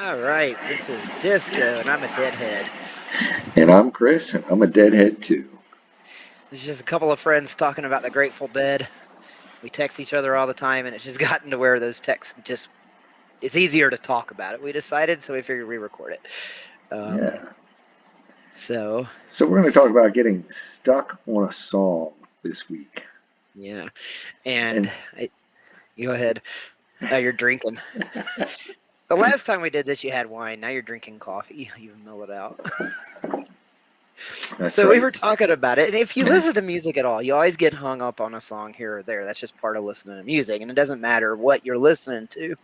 All right, this is Disco, and I'm a deadhead. And I'm Chris, and I'm a deadhead too. There's just a couple of friends talking about the Grateful Dead. We text each other all the time, and it's just gotten to where those texts just it's easier to talk about it. We decided, so we figured we record it. Um, Yeah. so So we're going to talk about getting stuck on a song this week. yeah, and And you go ahead. You're drinking. The last time we did this, you had wine. Now you're drinking coffee. You've mellowed out. that's So we right. were talking about it, and if you listen to music at all, you always get hung up on a song here or there. That's just part of listening to music, and it doesn't matter what you're listening to.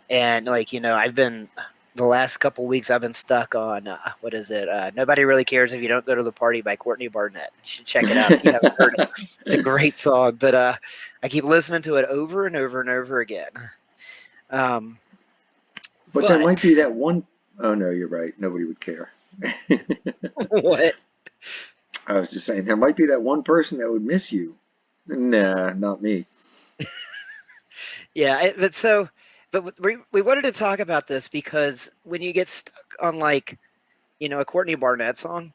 And like I've been the last couple weeks I've been stuck on what is it? Nobody Really Cares If You Don't Go to the Party by Courtney Barnett. You should check it out if you haven't heard it. It's a great song, but I keep listening to it over and over and over again. Um, But there might but be that one oh no, you're right. Nobody would care. what? I was just saying, there might be that one person that would miss you. Nah, not me. Yeah, but we wanted to talk about this because when you get stuck on like a Courtney Barnett song,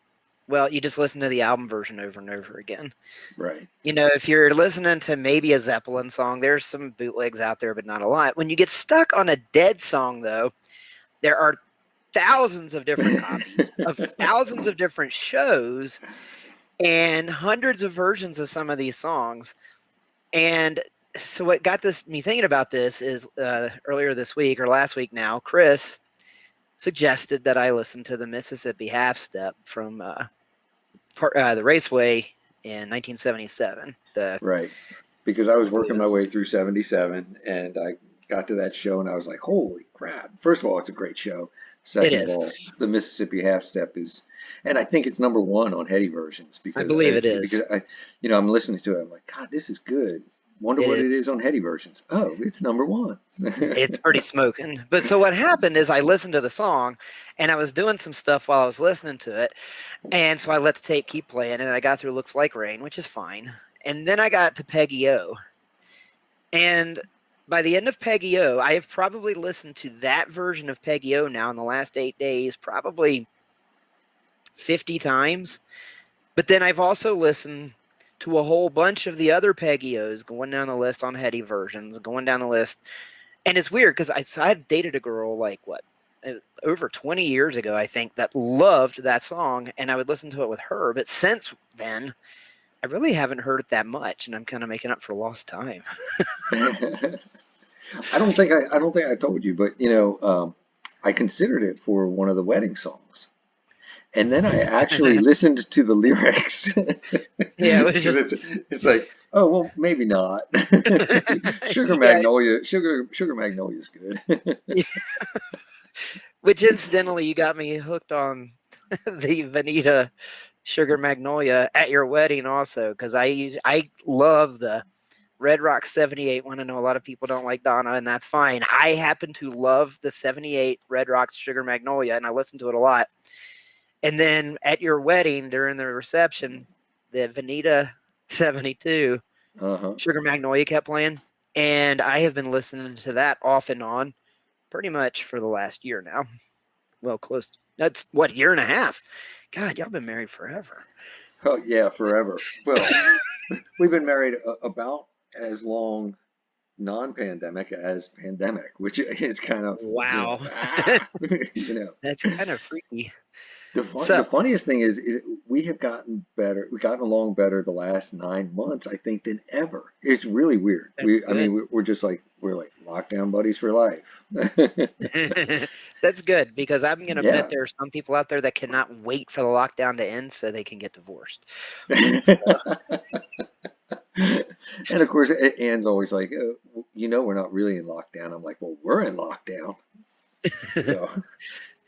well, you just listen to the album version over and over again. Right. If you're listening to maybe a Zeppelin song, there's some bootlegs out there, but not a lot. When you get stuck on a Dead song, though, there are thousands of different copies of thousands of different shows and hundreds of versions of some of these songs. And so, what got me thinking about this is earlier this week or last week now, Chris suggested that I listen to the Mississippi Half Step from the Raceway in 1977. Right. Because I was I believe working it my was. way through 77 and I got to that show and I was like, holy crap. First of all, it's a great show. It Second of is. all, the Mississippi Half Step is, and I think it's number one on Heady versions I because believe it is. I'm listening to it. I'm like, God, this is good. Wonder It what is. it is on Heady versions. Oh, it's number one. It's pretty smoking. But so what happened is I listened to the song and I was doing some stuff while I was listening to it. And so I let the tape keep playing and I got through Looks Like Rain, which is fine. And then I got to Peggy O. And by the end of Peggy O, I have probably listened to that version of Peggy O now in the last 8 days, probably 50 times. But then I've also listened to a whole bunch of the other Peggy O's going down the list on Heady versions, going down the list. And it's weird because I had dated a girl like over 20 years ago, I think, that loved that song, and I would listen to it with her. But since then, I really haven't heard it that much, and I'm kind of making up for lost time. I don't think I told you, but I considered it for one of the wedding songs. And then I actually listened to the lyrics Yeah, it was because just it's like, oh well, maybe not. yeah, Sugar Magnolia is good. which incidentally, you got me hooked on the Vanita Sugar Magnolia at your wedding also because I love the Red Rock 78 one. I know a lot of people don't like Donna, and that's fine. I happen to love the 78 Red Rock Sugar Magnolia, and I listen to it a lot. And then at your wedding during the reception, the Vanita 72 Uh-huh. Sugar Magnolia kept playing. And I have been listening to that off and on pretty much for the last year now. Well, close. That's what, year and a half? God, y'all been married forever. Oh yeah, forever. Well, we've been married about as long non-pandemic as pandemic, which is kind of, Wow. you know. That's kind of freaky. The So, funniest thing is we have gotten better. We've gotten along better the last 9 months, I think, than ever. It's really weird. that's good. We're just like lockdown buddies for life. That's good because I'm going to bet Yeah. there are some people out there that cannot wait for the lockdown to end so they can get divorced. And of course, Anne's always like, we're not really in lockdown. I'm like, well, we're in lockdown. So,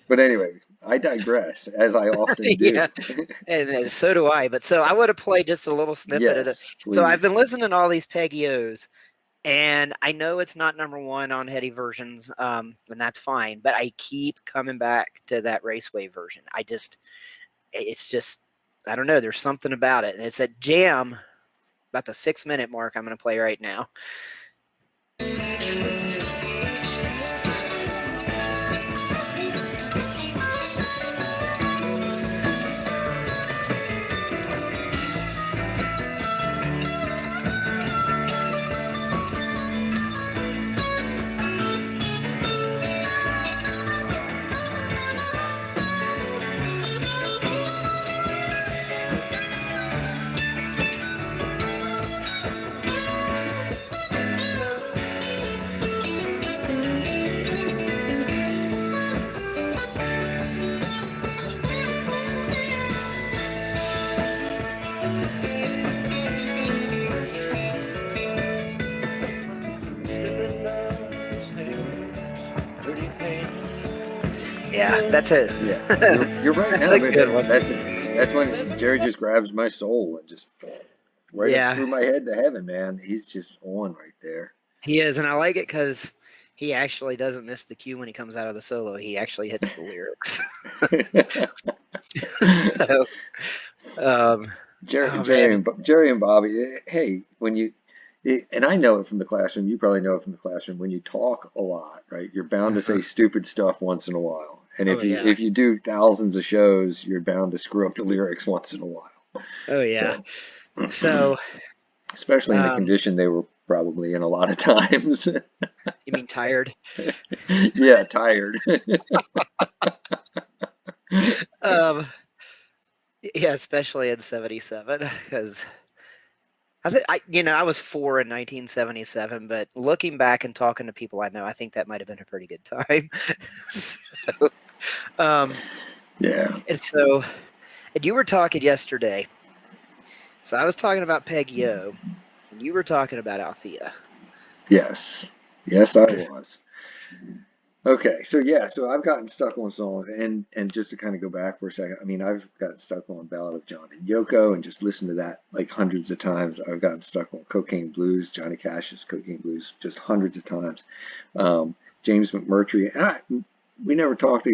but anyway, I digress, as I often Yeah, do. and so do I. But so I want to play just a little snippet of it. Yes, So I've been please. listening to all these Peggy O's, and I know it's not number one on Heady versions, and that's fine. But I keep coming back to that Raceway version. It's just, I don't know. There's something about it, and it's at Jam, about the 6 minute mark. I'm going to play right now. Yeah, that's it. Yeah, you're right. That's No, a but good one. that's when Jerry just grabs my soul and just right up Yeah, through my head to heaven, man. He's just on right there. he is, and I like it because he actually doesn't miss the cue when he comes out of the solo. He actually hits the lyrics. So, um, oh man, Jerry and Bobby. Hey, and I know it from the classroom. You probably know it from the classroom. When you talk a lot, right, you're bound to uh-huh. say stupid stuff once in a while. And Oh yeah, if you do thousands of shows, you're bound to screw up the lyrics once in a while. oh yeah. So, So, especially in the um, condition they were probably in a lot of times. you mean tired? Yeah, tired. Um, yeah, especially in '77 because I was 4 in 1977, but looking back and talking to people I know, I think that might have been a pretty good time. So, um, Yeah. and so, and you were talking yesterday. So I was talking about Peggy O, and you were talking about Althea. Yes. Yes, I was. Okay, so yeah, so I've gotten stuck on songs, and just to kind of go back for a second, I mean, I've gotten stuck on Ballad of John and Yoko, and just listened to that like hundreds of times. I've gotten stuck on Cocaine Blues, Johnny Cash's Cocaine Blues, just hundreds of times. Um, James McMurtry, we never talked.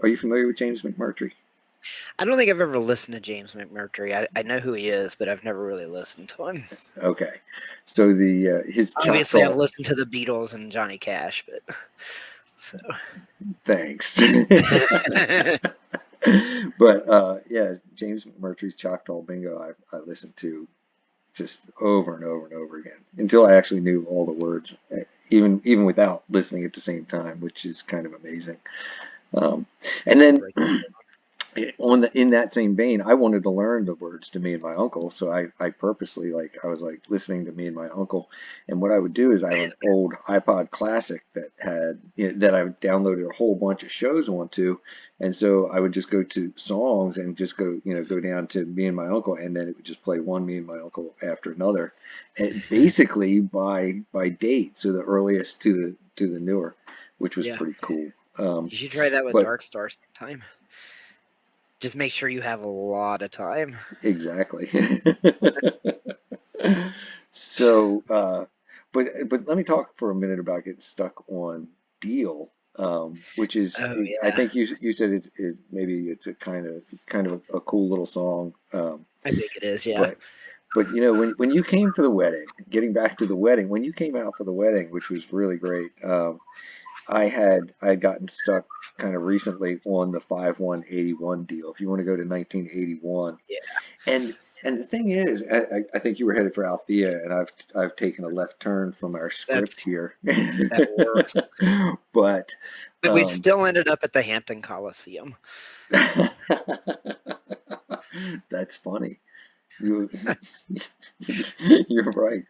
Are you familiar with James McMurtry? I don't think I've ever listened to James McMurtry. I know who he is, but I've never really listened to him. Okay, so the his Obviously, I've Choctaw. listened to the Beatles and Johnny Cash, but so. Thanks. But yeah, James McMurtry's Choctaw Bingo, I listened to just over and over and over again until I actually knew all the words, even without listening at the same time, which is kind of amazing. Um, and then in that same vein, I wanted to learn the words to Me and My Uncle, so I purposely I was like listening to Me and My Uncle, and what I would do is I have an old iPod Classic that had that I downloaded a whole bunch of shows onto, and so I would just go to songs and just go down to Me and My Uncle, and then it would just play one Me and My Uncle after another, and basically by date, so the earliest to the newer, which was Yeah, pretty cool. you should try that with But Dark Star sometime. Just make sure you have a lot of time. Exactly. So, but let me talk for a minute about getting stuck on Deal, which is Oh I yeah, think you said maybe it's a kind of a cool little song, I think it is. Yeah. but when you came for the wedding, getting back to the wedding, when you came out for the wedding, which was really great, I had gotten stuck kind of recently on the 5-1-81 deal. If you want to go to 1981, Yeah, and the thing is, I think you were headed for Althea, and I've taken a left turn from our script that's here. that works. But But we um, still ended up at the Hampton Coliseum. that's funny. You you're right.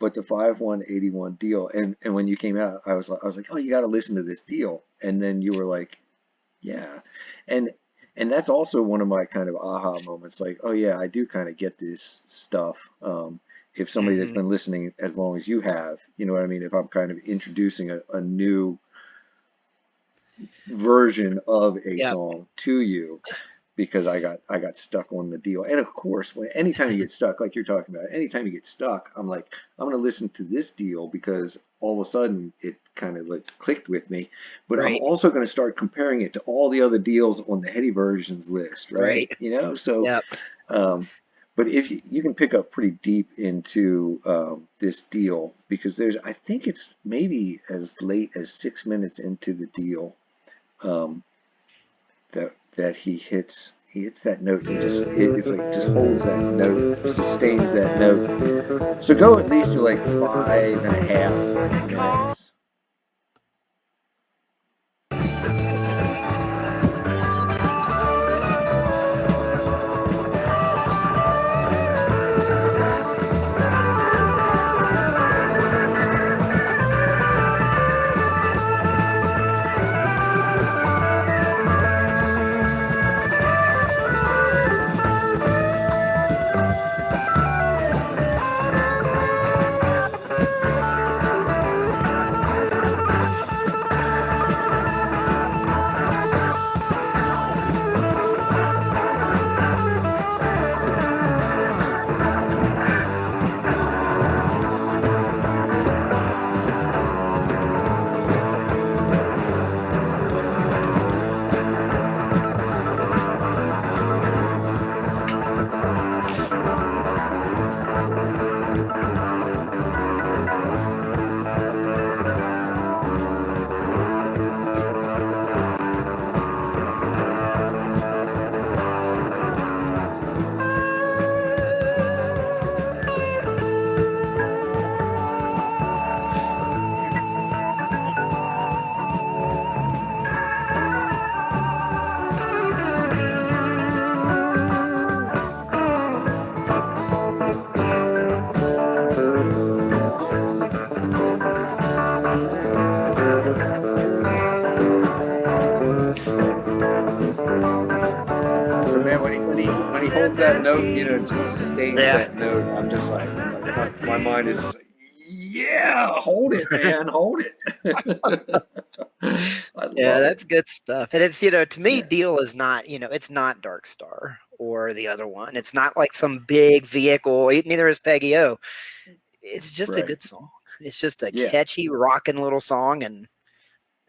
But the 5-1-81 deal, and when you came out, I was like, oh, you got to listen to this deal, and then you were like, yeah, and that's also one of my kind of aha moments, like, oh yeah, I do kind of get this stuff. If somebody that's Hmm. been listening as long as you have, you know what I mean? If I'm kind of introducing a new version of a Yep. song to you, because I got stuck on the deal. And of course, anytime you get stuck, like you're talking about, anytime you get stuck, I'm like, I'm going to listen to this deal because all of a sudden it kind of like clicked with me. But I'm Right. also going to start comparing it to all the other deals on the Heady Versions list, right? Right. So, Yep. um, but if you can pick up pretty deep into this deal, because I think it's maybe as late as 6 minutes into the deal, um, that he hits that note. It's like just holds that note, sustains that note. So go at least to like 5.5 minutes. that note, just sustains Yeah. that note, I'm just like my mind is just like, yeah, hold it, man, hold it. I Yeah, love it. that's good stuff. And it's, to me, Yeah, Deal is not, it's not Dark Star or the other one. It's not like some big vehicle. Neither is Peggy O. It's just a right. good song. It's just a Yeah, catchy, rocking little song, and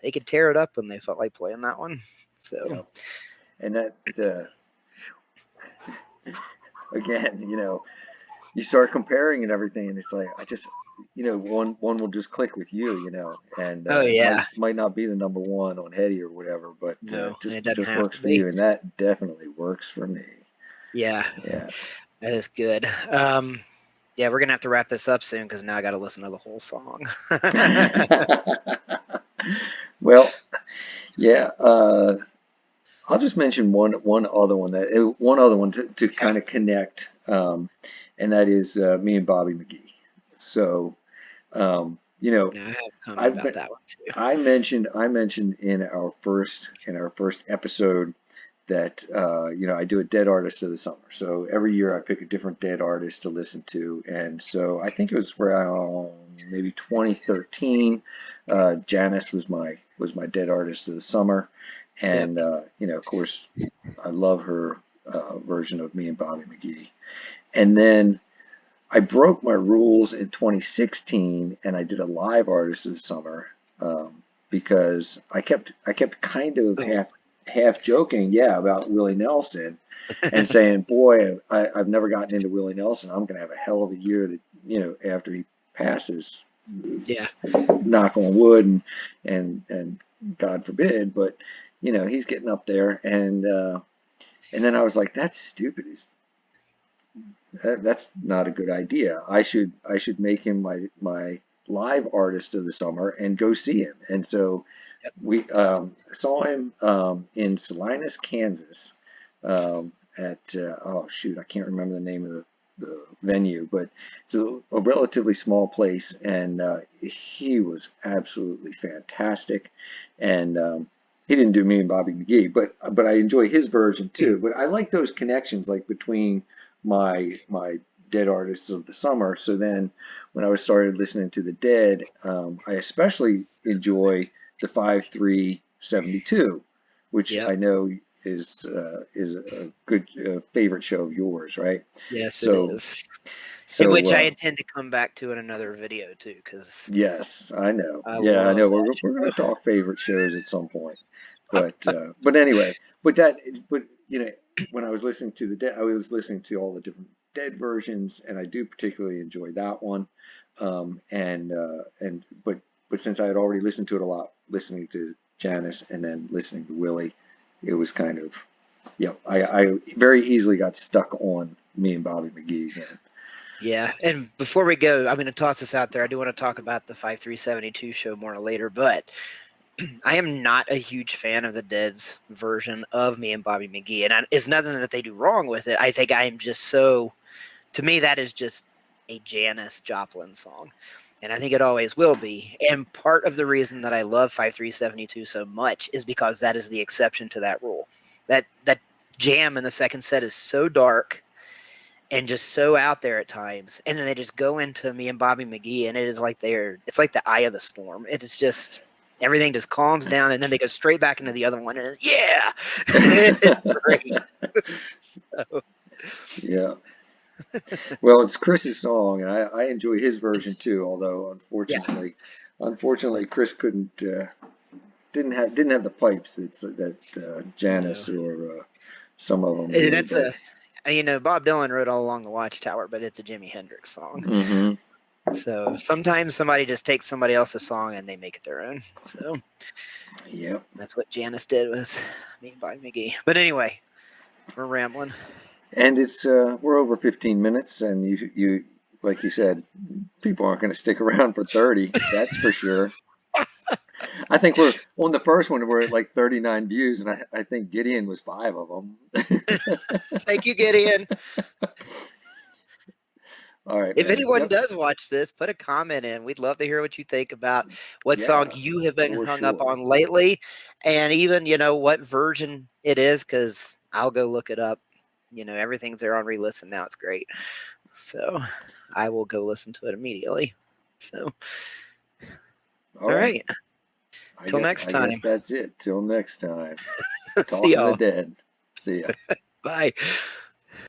they could tear it up when they felt like playing that one. So, yeah. And that again, you start comparing and everything, and it's like I just, one will just click with you, and oh it might yeah, might not be the number one on Hetty or whatever, but no, just it doesn't just have works to for be. you, and that definitely works for me. Yeah, Yeah. that is good. Yeah, we're gonna have to wrap this up soon because now I got to listen to the whole song. Well, yeah. I'll just mention one other one to Okay. kind of connect, and that is me and Bobby McGee. So, Yeah, I have a comment I've about been that one too. I mentioned in our first episode that I do a dead artist of the summer. So every year I pick a different dead artist to listen to, and so I think it was around maybe 2013. Janice was my dead artist of the summer, Yep. and of course, I love her version of Me and Bobby McGee. And then I broke my rules in 2016, and I did a live artist of the summer, because I kept kind of Oh, half joking, yeah, about Willie Nelson, and saying, boy, I've never gotten into Willie Nelson. I'm going to have a hell of a year that, after he passes, yeah. knock on wood, and God forbid, but he's getting up there, and then I was like, that's stupid. That's not a good idea. I should make him my live artist of the summer and go see him. And so Yep. we saw him in Salinas, Kansas, at oh shoot, I can't remember the name of the venue, but it's a relatively small place, and he was absolutely fantastic. And he didn't do Me and Bobby McGee, but I enjoy his version too. But I like those connections, like between my Dead artists of the summer. So then, when I was started listening to the Dead, I especially enjoy the 5372, which Yep. I know is a good favorite show of yours, right? Yes, it So is. In so which I intend to come back to in another video too, because yes, I know. I Yeah, I love know. that We're going show. to talk favorite shows at some point. But anyway, but when I was listening to the Dead, I was listening to all the different Dead versions, and I do particularly enjoy that one. But since I had already listened to it a lot, listening to Janice and then listening to Willie, it was kind of, I very easily got stuck on Me and Bobby McGee again. Yeah, and before we go, I'm going to toss this out there. I do want to talk about the 5372 show more later, but I am not a huge fan of the Dead's version of Me and Bobby McGee, and it's nothing that they do wrong with it. I think I am just so, to me, that is just a Janis Joplin song, and I think it always will be. And part of the reason that I love 5372 so much is because that is the exception to that rule. That jam in the second set is so dark and just so out there at times, and then they just go into Me and Bobby McGee, and it's like the eye of the storm. It is just everything just calms down, and then they go straight back into the other one, and it's great. So, Yeah. Well, it's Chris's song, and I enjoy his version too. Although yeah, unfortunately, Chris didn't have the pipes that no, Janice or some of them and do. that's But Bob Dylan wrote All Along the Watchtower, but it's a Jimi Hendrix song. hmm So sometimes somebody just takes somebody else's song and they make it their own. So yep. that's what Janice did with Me and Bobby McGee. But anyway, we're rambling. And it's we're over 15 minutes, and you like you said, people aren't going to stick around for 30. That's for sure. I think we're on the first one. We're at like 39 views, and I think Gideon was 5 of them. Thank you, Gideon. All right, If man. anyone Yep. does watch this, put a comment in. We'd love to hear what you think about what song Yeah, you have been for hung up sure. on lately, and even what version it is, because I'll go look it up. everything's there on re-listen now. It's great. So I will go listen to it immediately. So, All all right. right. Till next I time. guess that's it. Till next time. See Talking to y'all. Dead. See ya. Bye.